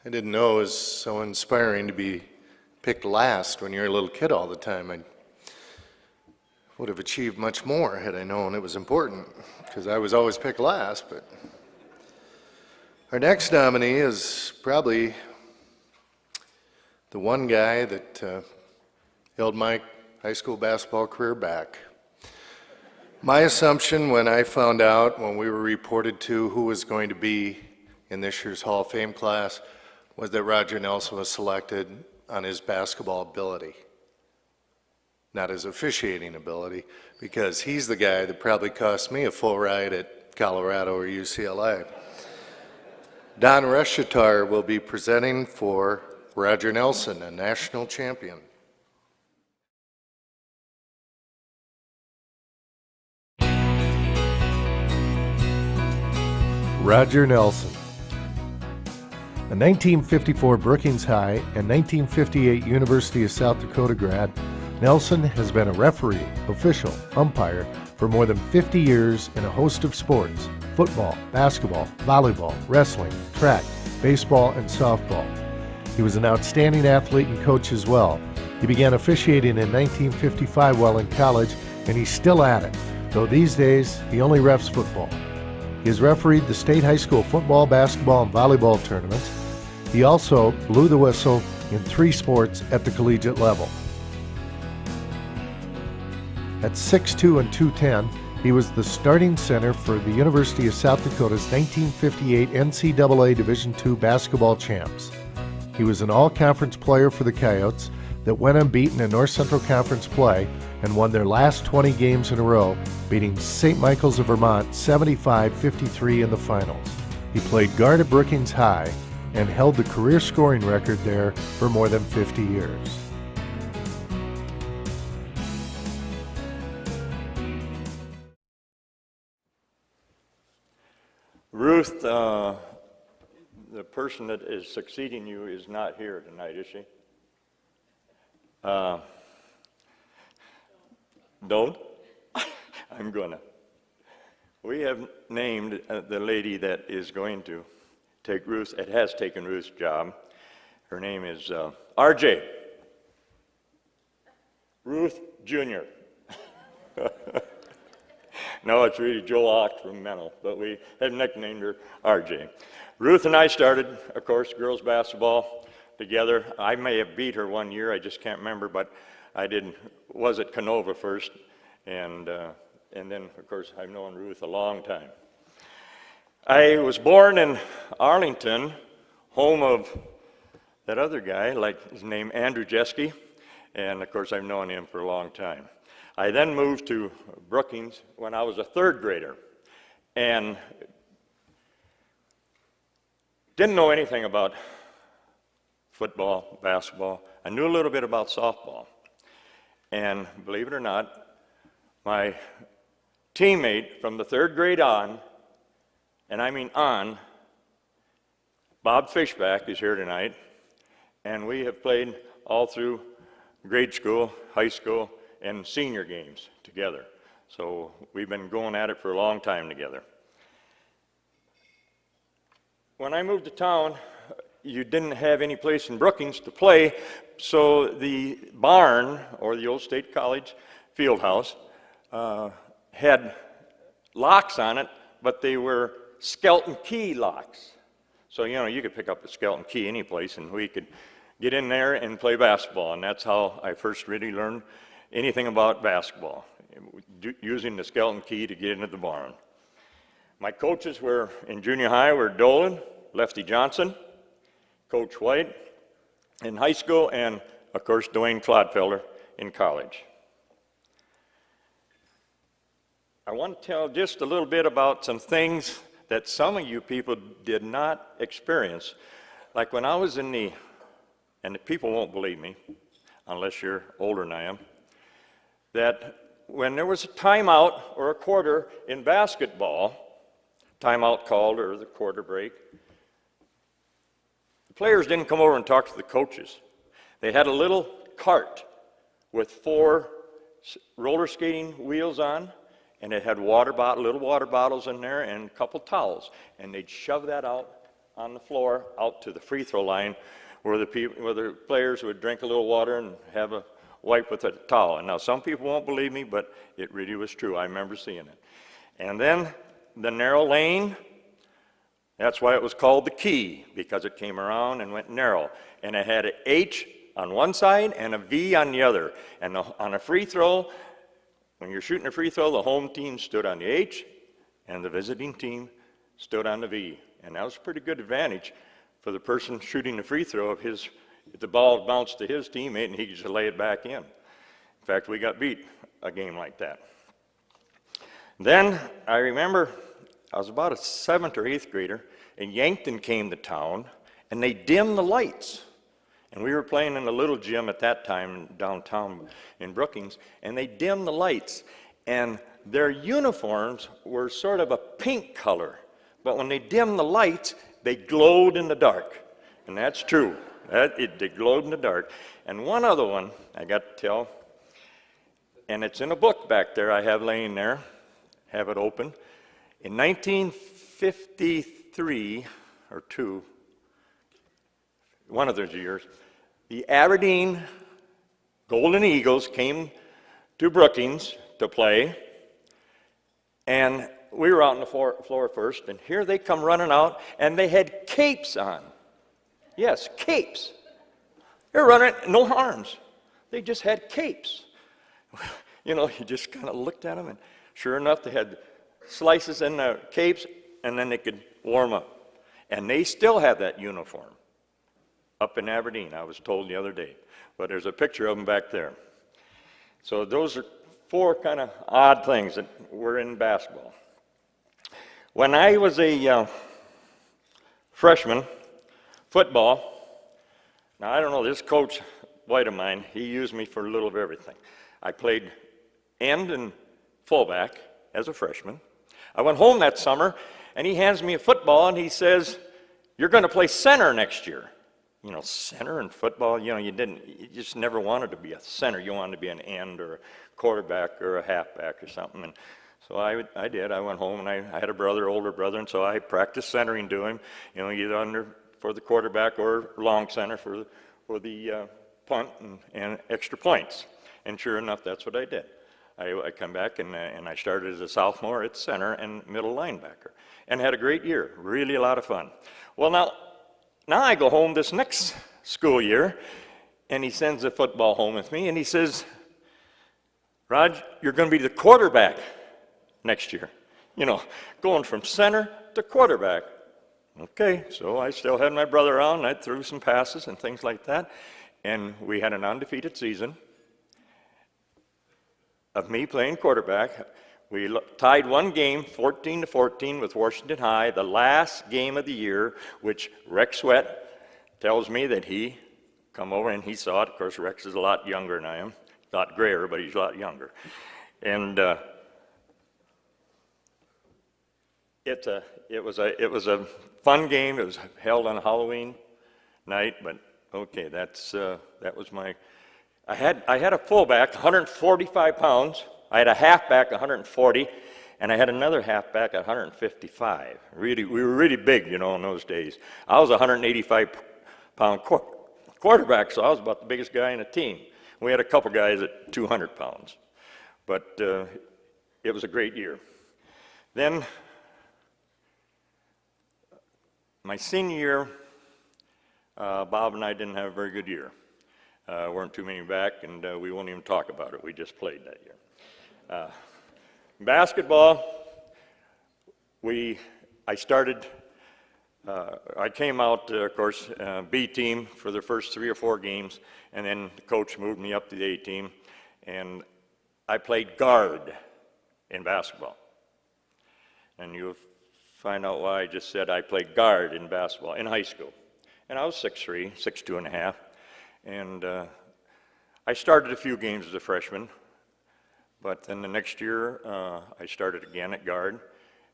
I didn't know it was so inspiring to be picked last when you're a little kid all the time. I would have achieved much more had I known it was important, because I was always picked last. But our next nominee is probably the one guy that held my high school basketball career back. My assumption when I found out, when we were reported to who was going to be in this year's Hall of Fame class, was that Roger Nelson was selected on his basketball ability, not his officiating ability, because he's the guy that probably cost me a full ride at Colorado or UCLA. Don Reshitar will be presenting for Roger Nelson, a national champion. Roger Nelson. A 1954 Brookings High and 1958 University of South Dakota grad, Nelson has been a referee, official, umpire for more than 50 years in a host of sports: football, basketball, volleyball, wrestling, track, baseball, and softball. He was an outstanding athlete and coach as well. He began officiating in 1955 while in college, and he's still at it, though these days he only refs football. He has refereed the state high school football, basketball, and volleyball tournaments. He also blew the whistle in 3 sports at the collegiate level. At 6'2" and 210, he was the starting center for the University of South Dakota's 1958 NCAA Division II basketball champs. He was an all-conference player for the Coyotes that went unbeaten in North Central Conference play and won their last 20 games in a row, beating St. Michael's of Vermont 75-53 in the finals. He played guard at Brookings High and held the career scoring record there for more than 50 years. Ruth, the person that is succeeding you is not here tonight, is she? Don't? I'm gonna. We have named the lady that is going to take Ruth, it has taken Ruth's job. Her name is RJ. Ruth Jr. No, it's really Joel Ock from Mental, but we have nicknamed her RJ. Ruth and I started, of course, girls basketball together. I may have beat her one year, I just can't remember, but I was at Canova first, and then, of course, I've known Ruth a long time. I was born in Arlington, home of that other guy, like his name Andrew Jeske, and of course I've known him for a long time. I then moved to Brookings when I was a 3rd grader, and didn't know anything about football, basketball. I knew a little bit about softball. And believe it or not, my teammate from the 3rd grade on, and I mean on, Bob Fishback is here tonight, and we have played all through grade school, high school, and senior games together. So we've been going at it for a long time together. When I moved to town, you didn't have any place in Brookings to play, so the barn, or the old State College field house, had locks on it, but they were skeleton key locks. So, you know, you could pick up a skeleton key any place, and we could get in there and play basketball, and that's how I first really learned anything about basketball, using the skeleton key to get into the barn. My coaches were, in junior high, were Dolan, Lefty Johnson, Coach White in high school, and of course Dwayne Clodfelder in college. I want to tell just a little bit about some things that some of you people did not experience. Like when I was in the, and the people won't believe me unless you're older than I am, that when there was a timeout or a quarter in basketball, timeout called or the quarter break, the players didn't come over and talk to the coaches. They had a little cart with 4 roller skating wheels on, and it had little water bottles in there and a couple towels, and they'd shove that out on the floor out to the free throw line where the players would drink a little water and have a wipe with a towel. And now some people won't believe me, but it really was true. I remember seeing it. And then the narrow lane, that's why it was called the key, because it came around and went narrow. And it had an H on one side and a V on the other. And on a free throw, when you're shooting a free throw, the home team stood on the H and the visiting team stood on the V. And that was a pretty good advantage for the person shooting the free throw if the ball bounced to his teammate and he could just lay it back in. In fact, we got beat a game like that. Then I remember I was about a 7th or 8th grader, and Yankton came to town, and they dimmed the lights. And we were playing in a little gym at that time downtown in Brookings, and they dimmed the lights. And their uniforms were sort of a pink color, but when they dimmed the lights, they glowed in the dark. And that's true. They glowed in the dark. And one other one I got to tell, and it's in a book back there I have laying there, have it open. In 1953 or 2, one of those years, the Aberdeen Golden Eagles came to Brookings to play, and we were out on the floor first, and here they come running out, and they had capes on. Yes, capes. They're running, no arms. They just had capes. You know, you just kind of looked at them, and sure enough, they had slices in the capes, and then they could warm up. And they still have that uniform up in Aberdeen, I was told the other day. But there's a picture of them back there. So those are 4 kind of odd things that were in basketball. When I was a freshman, football, now I don't know, this coach White of mine, he used me for a little of everything. I played end and fullback as a freshman. I went home that summer, and he hands me a football, and he says, "You're going to play center next year." You know, center in football, you know, you just never wanted to be a center. You wanted to be an end or a quarterback or a halfback or something. And so I did. I went home, and I had a brother, older brother, and so I practiced centering to him, you know, either under for the quarterback or long center for the punt and extra points. And sure enough, that's what I did. I come back and I started as a sophomore at center and middle linebacker, and had a great year, really a lot of fun. Well, now I go home this next school year, and he sends the football home with me, and he says, "Raj, you're going to be the quarterback next year." You know, going from center to quarterback. Okay, so I still had my brother around, and I threw some passes and things like that, and we had an undefeated season of me playing quarterback. We tied one game, 14-14, with Washington High, the last game of the year, which Rex Sweat tells me that he come over and he saw it. Of course, Rex is a lot younger than I am. A lot grayer, but he's a lot younger. And it was a fun game. It was held on Halloween night, but okay, that was my. I had a fullback, 145 pounds. I had a halfback, 140, and I had another halfback at 155. We were really big, you know, in those days. I was a 185-pound quarterback, so I was about the biggest guy in the team. We had a couple guys at 200 pounds, but it was a great year. Then my senior year, Bob and I didn't have a very good year. Weren't too many back, and we won't even talk about it. We just played that year. Basketball, I came out, of course, B team for the first 3 or 4 games, and then the coach moved me up to the A team, and I played guard in basketball. And you'll find out why I just said I played guard in basketball in high school. And I was 6'3", 6'2 and a half. And I started a few games as a freshman, but then the next year I started again at guard,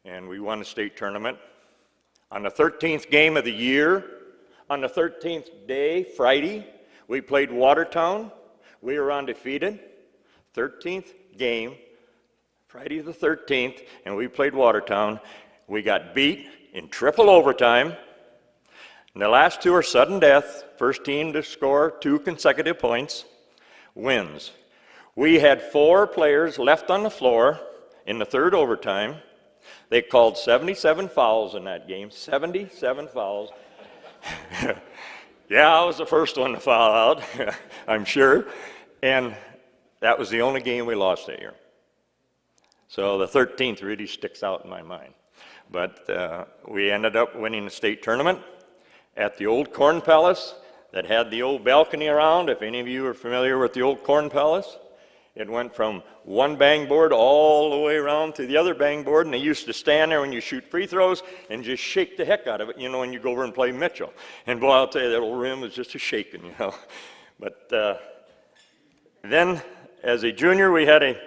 and we won the state tournament. On the 13th game of the year, on the 13th day, Friday, we played Watertown. We were undefeated. 13th game, Friday the 13th, and we played Watertown. We got beat in triple overtime. And the last two are sudden death. First team to score 2 consecutive points wins. We had 4 players left on the floor in the third overtime. They called 77 fouls in that game, 77 fouls. Yeah, I was the first one to foul out, I'm sure. And that was the only game we lost that year. So the 13th really sticks out in my mind. But we ended up winning the state tournament at the old Corn Palace that had the old balcony around. If any of you are familiar with the old Corn Palace, it went from one bang board all the way around to the other bang board, and they used to stand there when you shoot free throws and just shake the heck out of it, you know, when you go over and play Mitchell. And boy, I'll tell you, that old rim was just a shaking, you know. But then, as a junior, we had a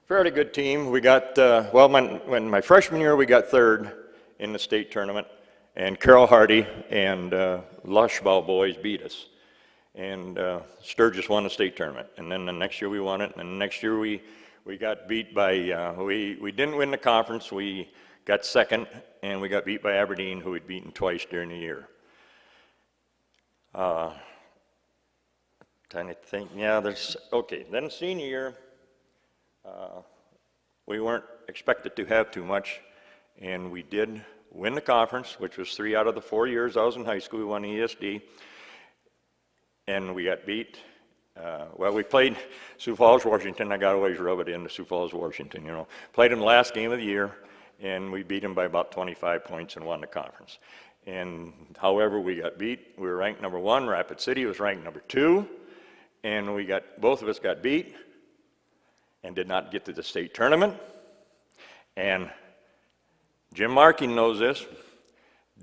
fairly good team. We got, well, when my freshman year, we got third in the state tournament. And Carroll Hardy and Lushbow boys beat us. And Sturgis won the state tournament. And then the next year we won it. And the next year we got beat by, we didn't win the conference. We got second, and we got beat by Aberdeen, who we'd beaten twice during the year. Trying to think, yeah, there's, okay. Then senior year, we weren't expected to have too much, and we did win the conference, which was 3 out of the 4 years I was in high school. We won the ESD, and we got beat. Well, we played Sioux Falls, Washington. I got always rub it into Sioux Falls, Washington, you know. Played them the last game of the year, and we beat them by about 25 points and won the conference. And however we got beat, we were ranked number 1. Rapid City was ranked number 2, and we got, both of us got beat and did not get to the state tournament. And Jim Marking knows this.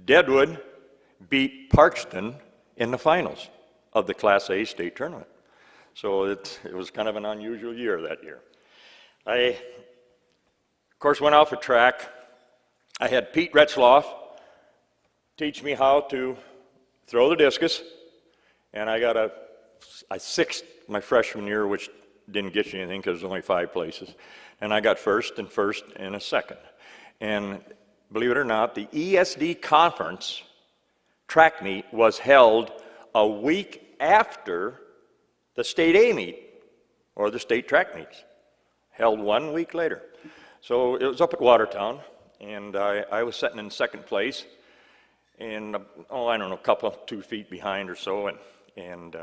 Deadwood beat Parkston in the finals of the Class A state tournament. So it was kind of an unusual year that year. I, of course, went off a track. I had Pete Retzloff teach me how to throw the discus, and I got a 6th my freshman year, which didn't get you anything because there's only 5 places. And I got first and a second. And believe it or not, the ESD conference track meet was held a week after the state A meet, or the state track meets, held 1 week later. So it was up at Watertown, and I was sitting in second place, and I don't know, a couple, 2 feet behind or so, and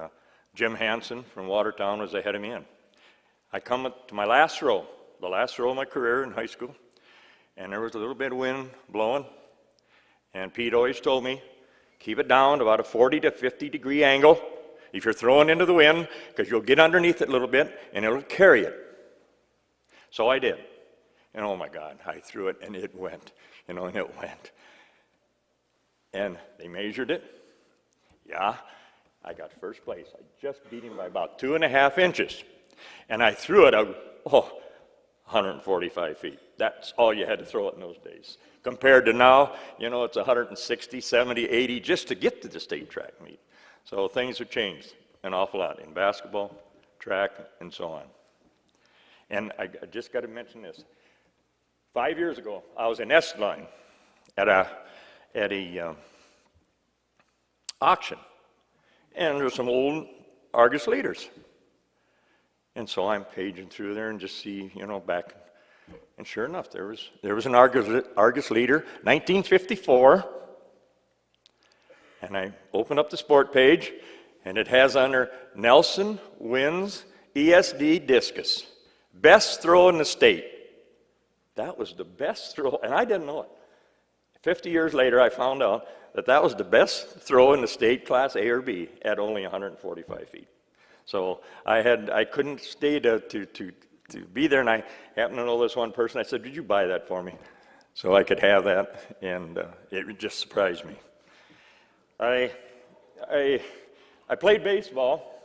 Jim Hansen from Watertown was ahead of me. And I come to my last throw, the last throw of my career in high school, and there was a little bit of wind blowing, and Pete always told me, keep it down to about a 40 to 50 degree angle if you're throwing into the wind, because you'll get underneath it a little bit and it'll carry it. So I did. And oh my God, I threw it and it went, you know, and it went. And they measured it. Yeah, I got first place. I just beat him by about 2.5 inches. And I threw it, 145 feet. That's all you had to throw it in those days. Compared to now, you know, it's 160, 70, 80 just to get to the state track meet. So things have changed an awful lot in basketball, track, and so on. And I just got to mention this. 5 years ago, I was in S-Line at a auction, and there were some old Argus leaders. And so I'm paging through there and just see, you know, back, and sure enough, there was an Argus leader, 1954, and I open up the sport page, and it has on there, Nelson wins ESD discus, best throw in the state. That was the best throw, and I didn't know it. 50 years later, I found out that that was the best throw in the state, Class A or B, at only 145 feet. So I couldn't stay to be there, and I happened to know this one person. I said, "Did you buy that for me?" So I could have that, and it just surprised me. I played baseball,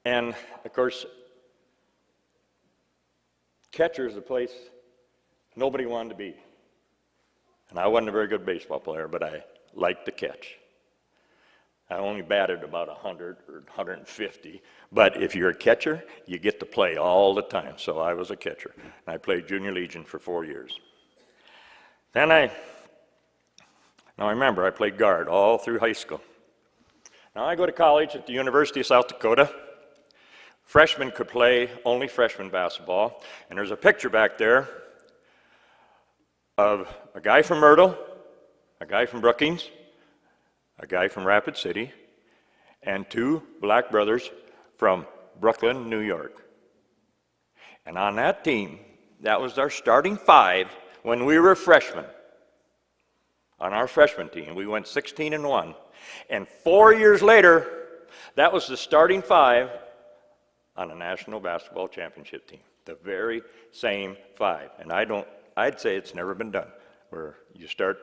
and of course, catcher is the place nobody wanted to be. And I wasn't a very good baseball player, but I liked to catch. I only batted about 100 or 150, but if you're a catcher, you get to play all the time. So I was a catcher, and I played Junior Legion for 4 years. Then I Now remember, I played guard all through high school. Now I go to college at the University of South Dakota. Freshmen could play only freshman basketball, and there's a picture back there of a guy from Myrtle, a guy from Brookings, a guy from Rapid City, and two black brothers from Brooklyn, New York. And on that team, that was our starting five when we were freshmen. On our freshman team, we went 16-1. And 4 years later, that was the starting five on a national basketball championship team. The very same five. And I'd say it's never been done, where you start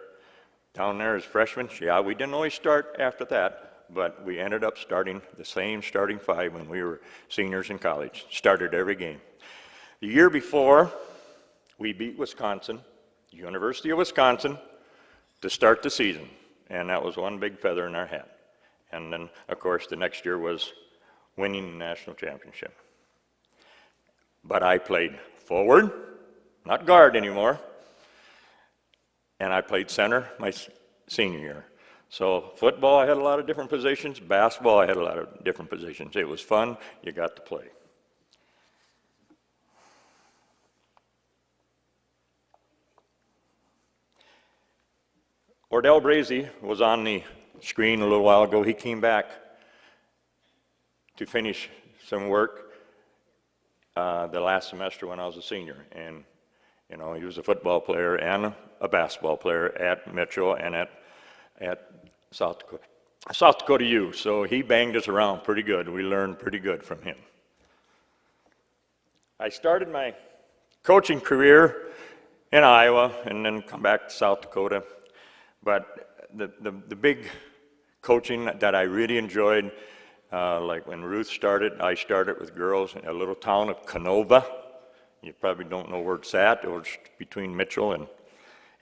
down there as freshmen. Yeah, we didn't always start after that, but we ended up starting the same starting five when we were seniors in college. Started every game. The year before, we beat Wisconsin, University of Wisconsin, to start the season. And that was one big feather in our hat. And then, of course, the next year was winning the national championship. But I played forward, not guard anymore, and I played center my senior year. So football, I had a lot of different positions. Basketball, I had a lot of different positions. It was fun. You got to play. Ordell Brazy was on the screen a little while ago. He came back to finish some work the last semester when I was a senior. And, you know, he was a football player and a basketball player at Mitchell and at South Dakota U. So he banged us around pretty good. We learned pretty good from him. I started my coaching career in Iowa and then come back to South Dakota. But the big coaching that I really enjoyed, like when Ruth started, I started with girls in a little town of Canova. You probably don't know where it's at. It was between Mitchell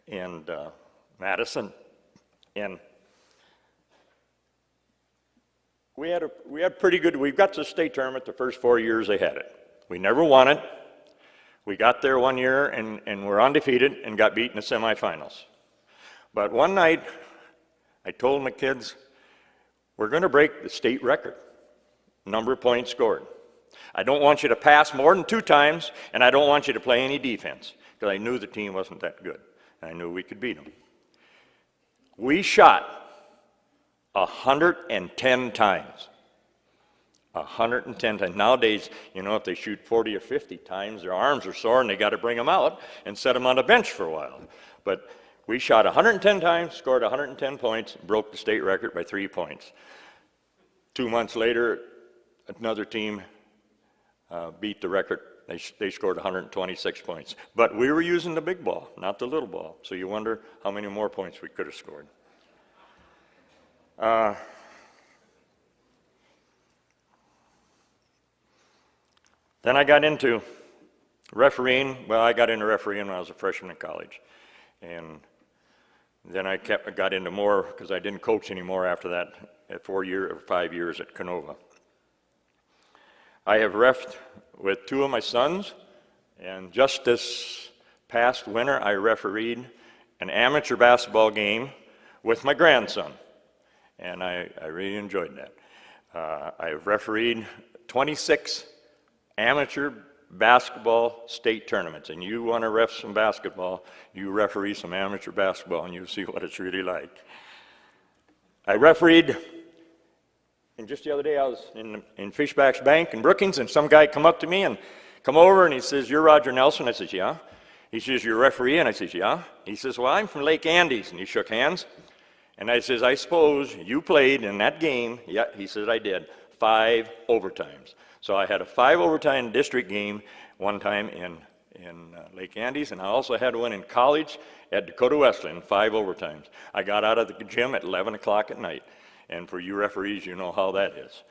and Madison. And we had pretty good, we got to the state tournament the first 4 years they had it. We never won it. We got there one year and were undefeated and got beat in the semifinals. But one night, I told my kids, we're going to break the state record, number of points scored. I don't want you to pass more than 2 times, and I don't want you to play any defense, because I knew the team wasn't that good, and I knew we could beat them. We shot 110 times. 110 times. Nowadays, you know, if they shoot 40 or 50 times, their arms are sore, and they got to bring them out and set them on the bench for a while. But we shot 110 times, scored 110 points, broke the state record by 3 points. 2 months later, another team beat the record. They scored 126 points. But we were using the big ball, not the little ball. So you wonder how many more points we could have scored. Then I got into refereeing. Well, I got into refereeing when I was a freshman in college. And then I got into more because I didn't coach anymore after that at 4 years or 5 years at Canova. I have reffed with 2 of my sons, and just this past winter I refereed an amateur basketball game with my grandson, and I really enjoyed that. I've refereed 26 amateur basketball state tournaments, and you want to ref some basketball, you referee some amateur basketball and you see what it's really like. I refereed, and just the other day I was in Fishback's Bank in Brookings, and some guy come up to me and come over and he says, "You're Roger Nelson?" I says, "Yeah." He says, "You're a referee?" And I says, "Yeah." He says, "Well, I'm from Lake Andes," and he shook hands. And I says, "I suppose you played in that game." "Yeah," he said, "I did. 5 overtimes." So I had a 5 overtime district game one time in Lake Andes, and I also had one in college at Dakota Wesleyan, 5 overtimes. I got out of the gym at 11 o'clock at night, and for you referees, you know how that is.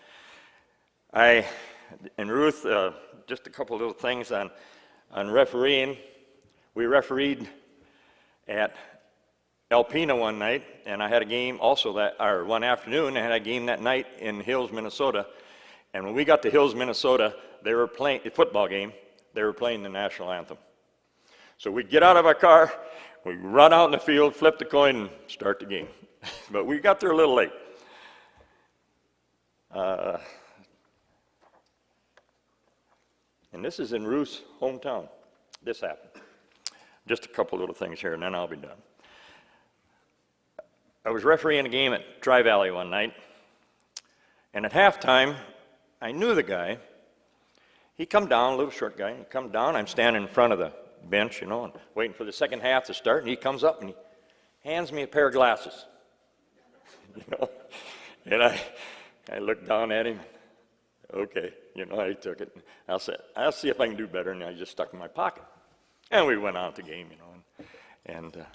And Ruth, just a couple little things on refereeing. We refereed at Alpena one night, and I had a game also one afternoon. I had a game that night in Hills, Minnesota. And when we got to Hills, Minnesota, they were playing a football game. They were playing the national anthem. So we'd get out of our car, we run out in the field, flip the coin, and start the game. But we got there a little late. And this is in Ruth's hometown. This happened. Just a couple little things here, and then I'll be done. I was refereeing a game at Tri-Valley one night, and at halftime, I knew the guy. He come down, a little short guy, he come down, I'm standing in front of the bench, you know, and waiting for the second half to start, and he comes up and he hands me a pair of glasses. You know, and I looked down at him, okay, you know, I took it. I'll see if I can do better, and I just stuck it in my pocket. And we went on to the game, you know, and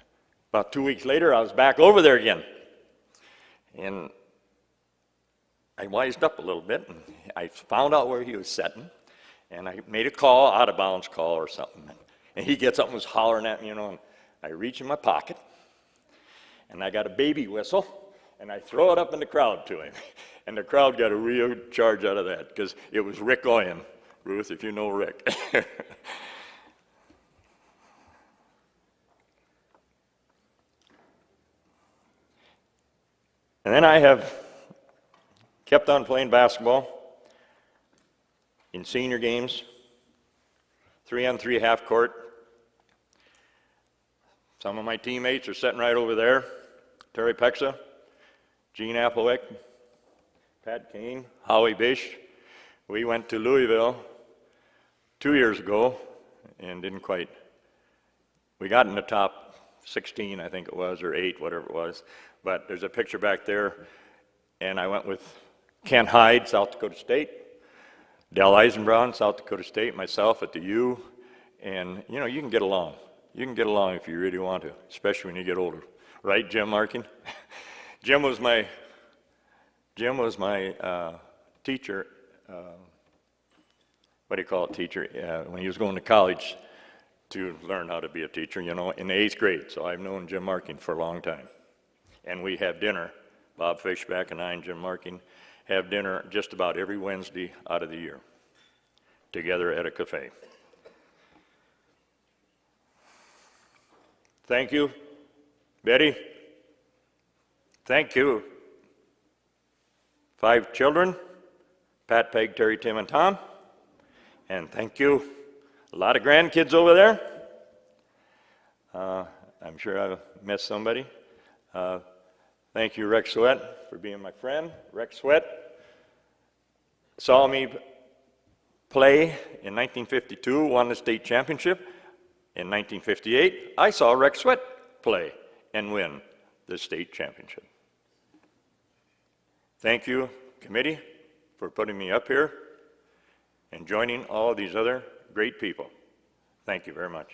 about 2 weeks later, I was back over there again. And I wised up a little bit, and I found out where he was sitting, and I made a call, out of bounds call or something. And he gets up and was hollering at me, you know, and I reach in my pocket, and I got a baby whistle, and I throw it up in the crowd to him. And the crowd got a real charge out of that, because it was Rick Oyen, Ruth, if you know Rick. And then I have kept on playing basketball in senior games, 3-on-3 half court. Some of my teammates are sitting right over there. Terry Pexa, Gene Applewick, Pat Kane, Howie Bish. We went to Louisville 2 years ago and didn't quite. We got in the top 16, I think it was, or 8, whatever it was. But there's a picture back there, and I went with Ken Hyde, South Dakota State, Del Eisenbraun, South Dakota State, myself at the U, and you know, you can get along. You can get along if you really want to, especially when you get older. Right, Jim Markin? Jim was my teacher, what do you call it, teacher, when he was going to college to learn how to be a teacher, you know, in the 8th grade. So I've known Jim Markin for a long time. And we have dinner, Bob Fishback and I and Jim Markin have dinner just about every Wednesday out of the year, together at a cafe. Thank you, Betty. Thank you. 5 children, Pat, Peg, Terry, Tim, and Tom. And thank you, a lot of grandkids over there. I'm sure I've missed somebody. Thank you, Rex Sweat, for being my friend. Rex Sweat saw me play in 1952, won the state championship. In 1958, I saw Rex Sweat play and win the state championship. Thank you, committee, for putting me up here and joining all these other great people. Thank you very much.